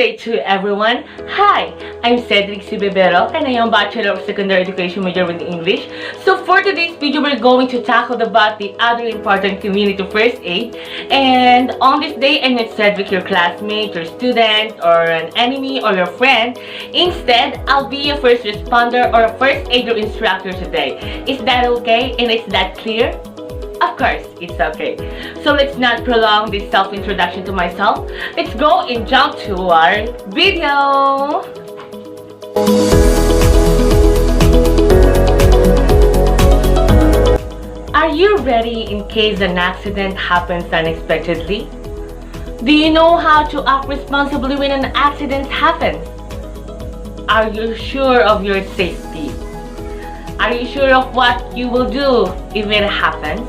day to everyone. Hi, I'm Cedric Sibebero and I am Bachelor of Secondary Education major with English. So for today's video, we're going to tackle about the other important community first aid. And on this day, I'm not Cedric, your classmate, your student, or an enemy, or your friend. Instead, I'll be a first responder or a first aider instructor today. Is that okay? And is that clear? Of course, it's okay. So let's not prolong this self-introduction to myself. Let's go and jump to our video. Are you ready in case an accident happens unexpectedly? Do you know how to act responsibly when an accident happens? Are you sure of your safety? Are you sure of what you will do if it happens?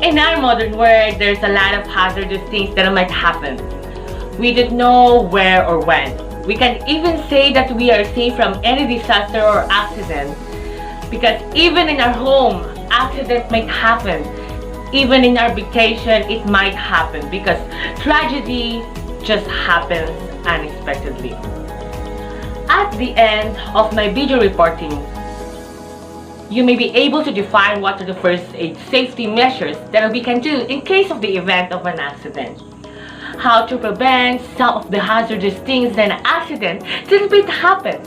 In our modern world, there's a lot of hazardous things that might happen. We don't know where or when. We can't even say that we are safe from any disaster or accident, because even in our home, accidents might happen. Even in our vacation, it might happen because tragedy just happens unexpectedly. At the end of my video reporting, you may be able to define what are the first aid safety measures that we can do in case of the event of an accident. How to prevent some of the hazardous things that an accident didn't happen.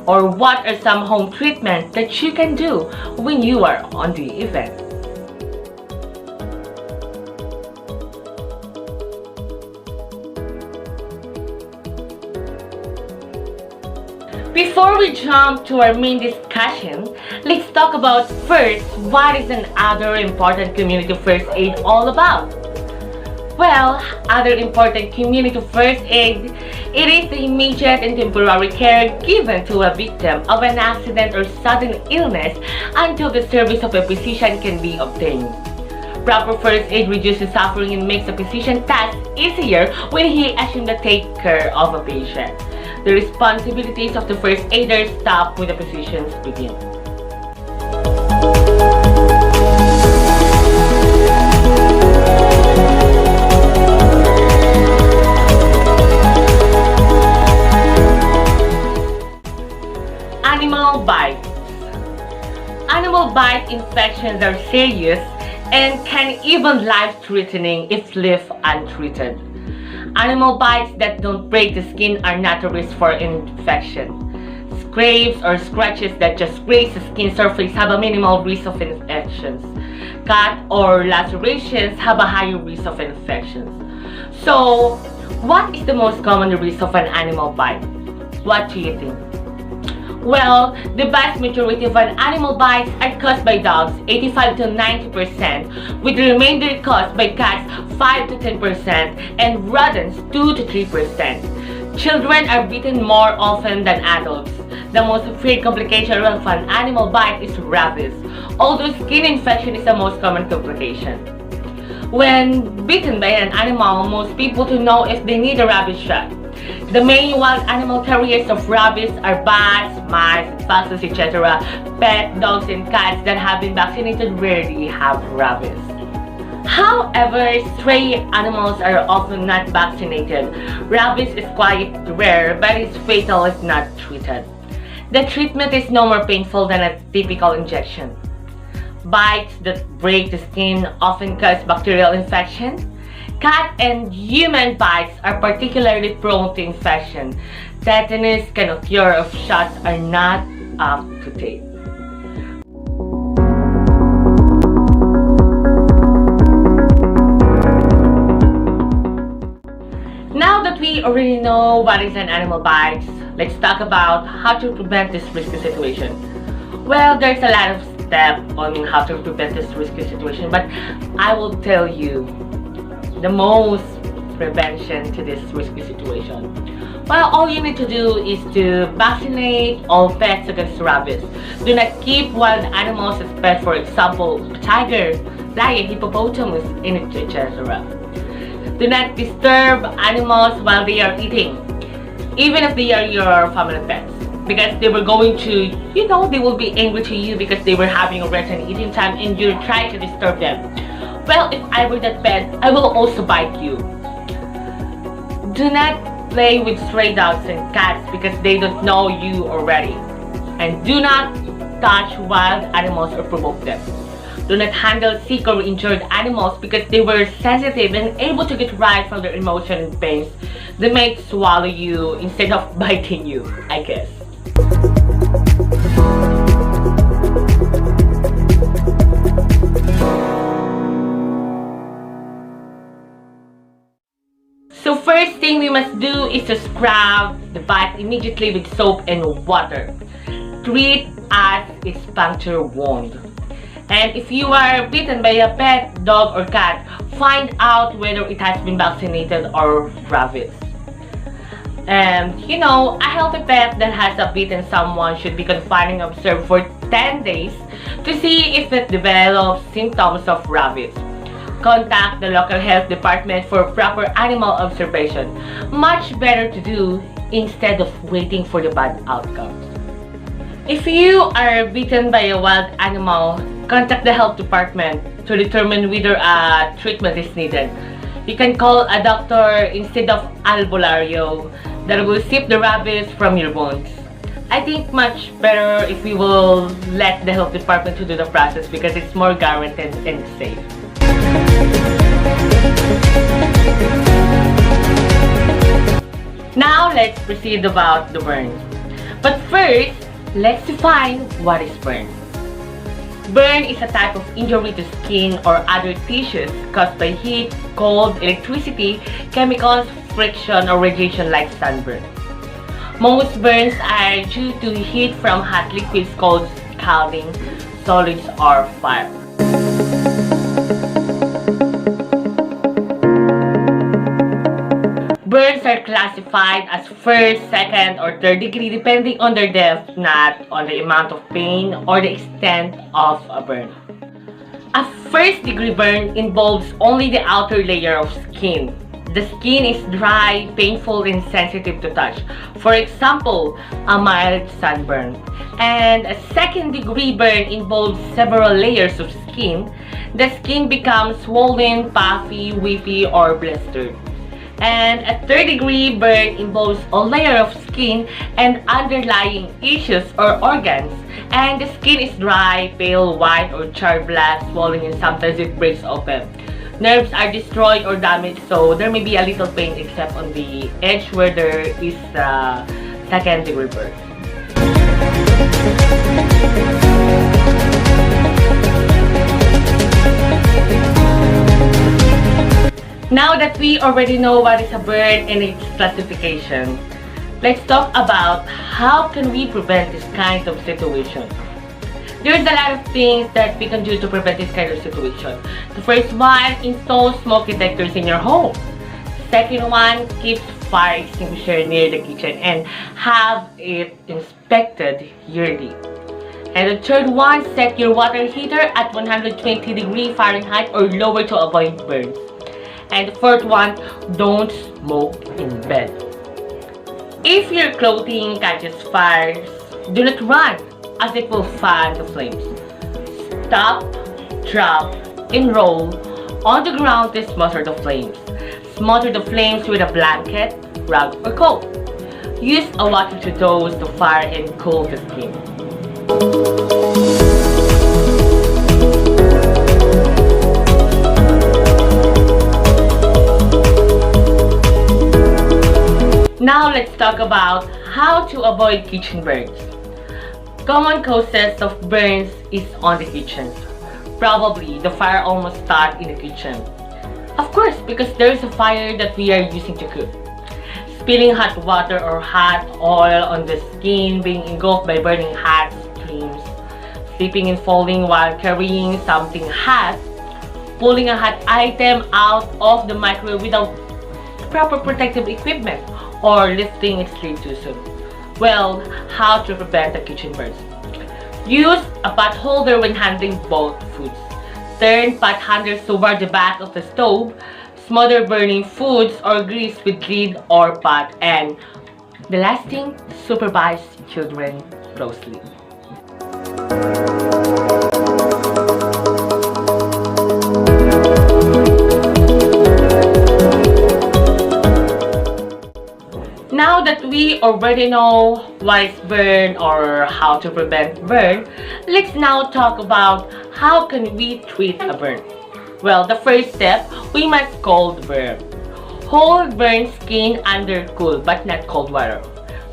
Or what are some home treatments that you can do when you are on the event. Before we jump to our main discussion, let's talk about first what is an other important community first aid all about. Well, other important community first aid, it is the immediate and temporary care given to a victim of an accident or sudden illness until the service of a physician can be obtained. Proper first aid reduces suffering and makes a physician's task easier when he assumes to take care of a patient. The responsibilities of the first aider stop when the physicians begin. Animal bites. Animal bite infections are serious and can even life-threatening if left untreated. Animal bites that don't break the skin are not a risk for infection. Scrapes or scratches that just scrape the skin surface have a minimal risk of infections. Cut or lacerations have a higher risk of infections. So, what is the most common risk of an animal bite? What do you think? Well, the vast majority of an animal bites are caused by dogs, 85 to 90%, with the remainder caused by cats, 5 to 10%, and rodents, 2 to 3%. Children are bitten more often than adults. The most feared complication of an animal bite is rabies, although skin infection is the most common complication. When bitten by an animal, most people don't know if they need a rabies shot. The main wild animal carriers of rabies are bats, mice, foxes, etc. Pet dogs and cats that have been vaccinated rarely have rabies. However, stray animals are often not vaccinated. Rabies is quite rare, but it's fatal if not treated. The treatment is no more painful than a typical injection. Bites that break the skin often cause bacterial infection. Cat and human bites are particularly prone to infection. Tetanus can occur if shots are not up to date. Now that we already know what is an animal bite, let's talk about how to prevent this risky situation. Well, there's a lot of steps on how to prevent this risky situation, but I will tell you the most prevention to this risky situation. Well, all you need to do is to vaccinate all pets against rabies. Do not keep wild animals as pets, for example, a tiger, lion, hippopotamus, etc. Do not disturb animals while they are eating, even if they are your family pets, because they were going to, they will be angry to you because they were having a rest and eating time and you're trying to disturb them. Well, if I were that pet, I will also bite you. Do not play with stray dogs and cats because they don't know you already. And do not touch wild animals or provoke them. Do not handle sick or injured animals because they were sensitive and able to get right from their emotion and pains. They may swallow you instead of biting you, I guess. So first thing we must do is to scrub the bite immediately with soap and water. Treat as a puncture wound. And if you are bitten by a pet, dog or cat, find out whether it has been vaccinated or rabies. And you know, a healthy pet that has bitten someone should be confined and observed for 10 days to see if it develops symptoms of rabies. Contact the local health department for proper animal observation. Much better to do instead of waiting for the bad outcomes. If you are bitten by a wild animal, contact the health department to determine whether a treatment is needed. You can call a doctor instead of albulario that will sip the rabies from your wounds. I think much better if we will let the health department to do the process because it's more guaranteed and safe. Now let's proceed about the burn. But first, let's define what is burn. Burn is a type of injury to skin or other tissues caused by heat, cold, electricity, chemicals, friction, or radiation like sunburn. Most burns are due to heat from hot liquids called scalding, solids, or fire. Burns are classified as first, second, or third degree depending on their depth, not on the amount of pain or the extent of a burn. A first degree burn involves only the outer layer of skin. The skin is dry, painful, and sensitive to touch. For example, a mild sunburn. And a second degree burn involves several layers of skin. The skin becomes swollen, puffy, weepy, or blistered. And a third degree burn involves a layer of skin and underlying tissues or organs, and the skin is dry, pale, white, or charred black, swollen, and sometimes it breaks open. Nerves are destroyed or damaged, so there may be a little pain except on the edge where there is a second degree burn. Now that we already know what is a burn and its classification, let's talk about how can we prevent this kind of situation. There's a lot of things that we can do to prevent this kind of situation. The first one, install smoke detectors in your home. Second one, keep fire extinguisher near the kitchen and have it inspected yearly. And the third one, set your water heater at 120 degrees Fahrenheit or lower to avoid burns. And the fourth one, don't smoke in bed. If your clothing catches fires, do not run as it will fan the flames. Stop, drop, and roll on the ground to smother the flames. Smother the flames with a blanket, rug, or coat. Use a water to douse the fire and cool the skin. Now let's talk about how to avoid kitchen burns. Common causes of burns is on the kitchen. Probably the fire almost started in the kitchen. Of course, because there is a fire that we are using to cook. Spilling hot water or hot oil on the skin, being engulfed by burning hot streams, slipping and falling while carrying something hot, pulling a hot item out of the microwave without proper protective equipment, or lifting its lid too soon. Well, how to prevent the kitchen burns? Use a pot holder when handling both foods. Turn pot handles toward the back of the stove. Smother burning foods or grease with lid or pot. And the last thing, supervise children closely. we already know what is burn or how to prevent burn, let's now talk about how can we treat a burn. Well, the first step, we must cold burn. Hold burn skin under cool but not cold water,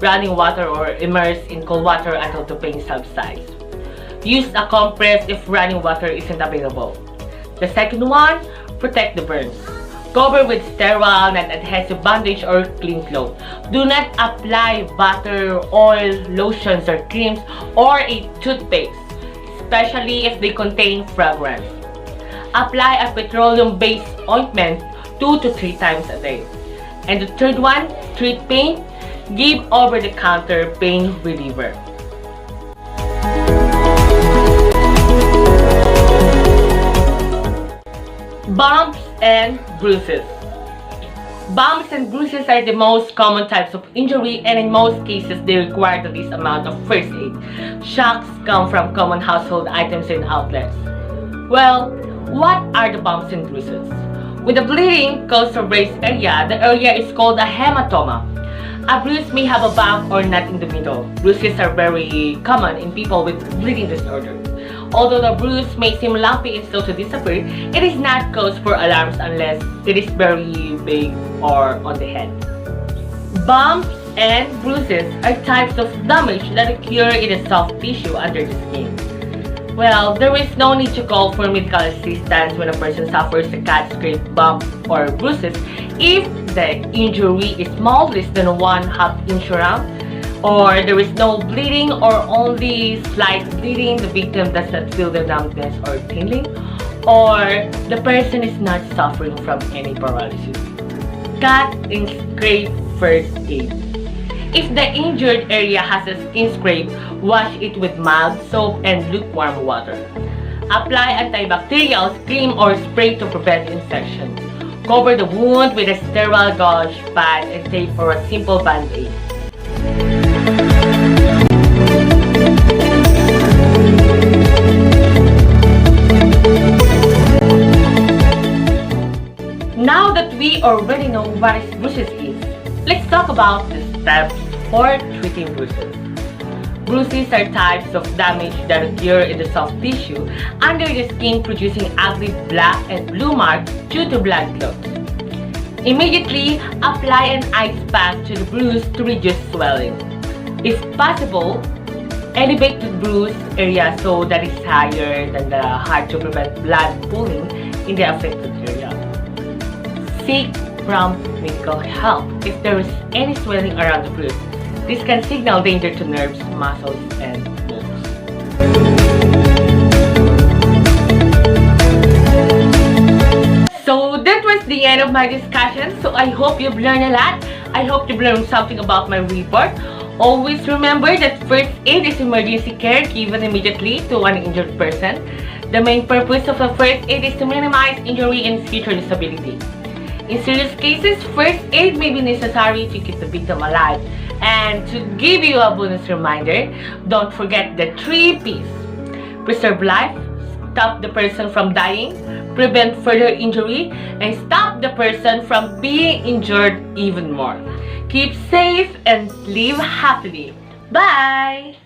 running water, or immerse in cold water until the pain subsides. Use a compress if running water isn't available. The second one, protect the burns. Cover with sterile, non-adhesive bandage or clean cloth. Do not apply butter, oil, lotions or creams, or a toothpaste, especially if they contain fragrance. Apply a petroleum-based ointment 2 to 3 times a day. And the third one, treat pain. Give over-the-counter pain reliever. Bumps and bruises. Bumps and bruises are the most common types of injury, and in most cases they require the least amount of first aid. Shocks come from common household items and outlets. Well, what are the bumps and bruises? When the bleeding causes a raised area, the area is called a hematoma. A bruise may have a bump or not in the middle. Bruises are very common in people with bleeding disorders. Although the bruise may seem lumpy and slow to disappear, it is not cause for alarms unless it is very big or on the head. Bumps and bruises are types of damage that occur in the soft tissue under the skin. Well, there is no need to call for medical assistance when a person suffers a cut, scrape, bump, or bruises if the injury is small, less than 1/2 inch around, or there is no bleeding or only slight bleeding, the victim does not feel the numbness or tingling, or the person is not suffering from any paralysis. Cut and scrape first aid. If the injured area has a skin scrape, wash it with mild soap and lukewarm water. Apply antibacterial cream or spray to prevent infection. Cover the wound with a sterile gauze pad and tape or a simple band-aid. Now that we already know what bruises is, let's talk about the steps for treating bruises. Bruises are types of damage that occur in the soft tissue under the skin, producing ugly black and blue marks due to blood clots. Immediately, apply an ice pack to the bruise to reduce swelling. If possible, elevate the bruise area so that it's higher than the heart to prevent blood pooling in the affected area. Seek prompt medical help if there is any swelling around the bruise. This can signal danger to nerves, muscles, and bones. So that was the end of my discussion. So I hope you've learned a lot. I hope you've learned something about my report. Always remember that first aid is emergency care given immediately to an injured person. The main purpose of a first aid is to minimize injury and future disability. In serious cases, first aid may be necessary to keep the victim alive. And to give you a bonus reminder, don't forget the 3 P's. Preserve life, stop the person from dying, prevent further injury, and stop the person from being injured even more. Keep safe and live happily. Bye!